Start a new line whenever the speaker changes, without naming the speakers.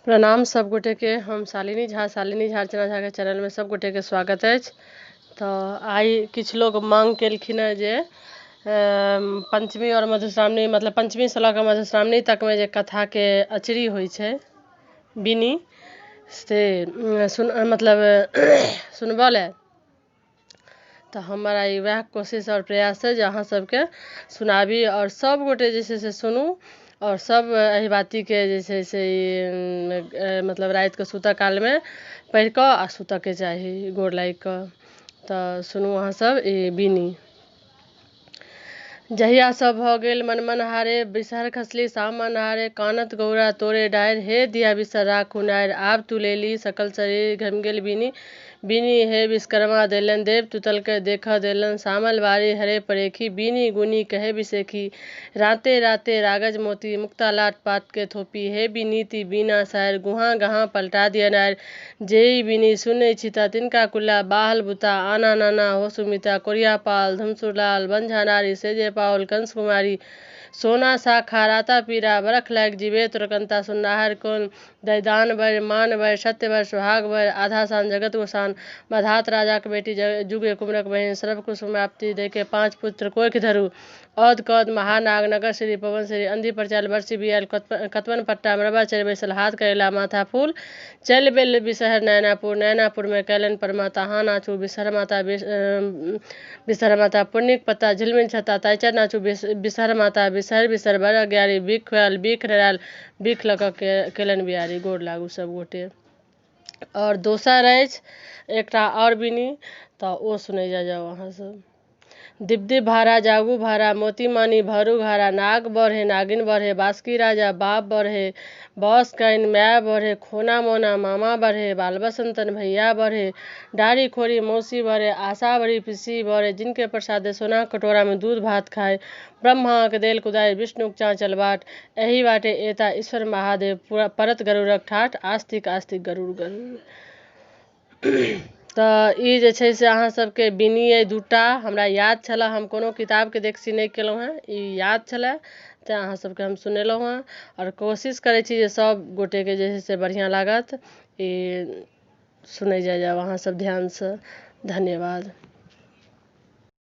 प्रणाम सब गोटे के। हम शालिनी झा अर्चना झा के चैनल में सब गोटे के स्वागत है। तो आई किछ लोग मांग केलखिन है जे पंचमी और मधुश्रावणी मतलब पंचमी से लऽ कऽ मधुश्रावणी तक में जे कथा के अचरी होइ छै बिनी से सुनबऽ ले। तो हमारा वह कोशिश और प्रयास है जे अहाँ सबके सुनाबी और सब गोटे जैसे से सुनू और सब एहि बाती के जैसे से मतलब रात के सुतऽ काल में पढ़ कऽ आ सुतऽ के चाही गोर लागि कऽ। तो सुनू अहाँ सब ई बिनी। जहिया सब भ गेल मन मनहारे बिसहर खसली सामन हारे कानत गौरा तोरे डारि हे दिया बिसर राखू नारि आब तू लेली सकल शरीर घम गेल बिनी बिनी हे विश्वकर्मा देलन देव तुतल के देखा देलन सामल बारी हरे परेखी बिनी गुनी कहे बिसेखी राते राते रागज मोती मुक्ता लाट पात के थोपी हे बिनीति बीना सायर गुहा गहा पलटा दिया नार जेई बिनी सुने छिता तिनका कुल्ला बाहल बुता आना नाना हो सुमिता कोरिया पाल धमसुलाल बंझा नारी से जे पावल कंस कुमारी सोना साखा राता पीरा बरख लाग जीवे तुरकंता सुन्नाहर कौन दैदान बर मान बर सत्य बर सुहाग बर आधा सान जगत गोसान मधात राजा के बेटी जुगे कुमरक बहन सर्व कुसुमाप्ति दे के 5 पुत्र कोइख धरु औद कौद महानाग नगर श्री पवन श्री अंधी प्रचाल वर्षी बियाल कतवन पट्टा मरबा चर बैसल हाथ करेला माथा फूल चल बेल बिसहर नैनापुर में कैलन परमा तहाँ नाचू बिसहर माता पुण्यक पत्ता झिलमिल छता तैचर नाचू बिसहर माता बिसहर बिसर बर ग्यारी बीख खुआल बीख नराल बीख लऽ कऽ केलन बियारी। गोर लागू सब गोटे। और दोसर अछि एकटा और बिनी तो ओ सुनै जाओ अहाँ सब। दिप भारा जागू भारा मोती मानी भरू घारा नाग बढ़े नागिन बढ़े बासुकी राजा बाप बढ़े बस कैन माय बढ़े खोना मोना मामा बढ़े बाल बसंतन भैया बढ़े डारी खोरी मौसी बढ़े आशा बड़ी पिसी बढ़े जिनके प्रसाद सोना कटोरा में दूध भात खाए ब्रह्मा के देल कुदाय विष्णु चांचल बाट एही बाटे एता ईश्वर महादेव परत गरुड़क ठाठ आस्तिक आस्तिक गरुड़ गरुड़। तो ई जे छै से अहाँ सबके बिनी अइ दूटा हमरा याद छला हम कोनो किताब के देखसी नहीं केलहुँ हैं ई याद छला ते अहाँ सबके हम सुनेलहुँ हैं और कोशिश करै छी जे सब गोटे के जे है से बढ़िया लागत ई सुनै जाओ अहाँ सब ध्यान से। धन्यवाद।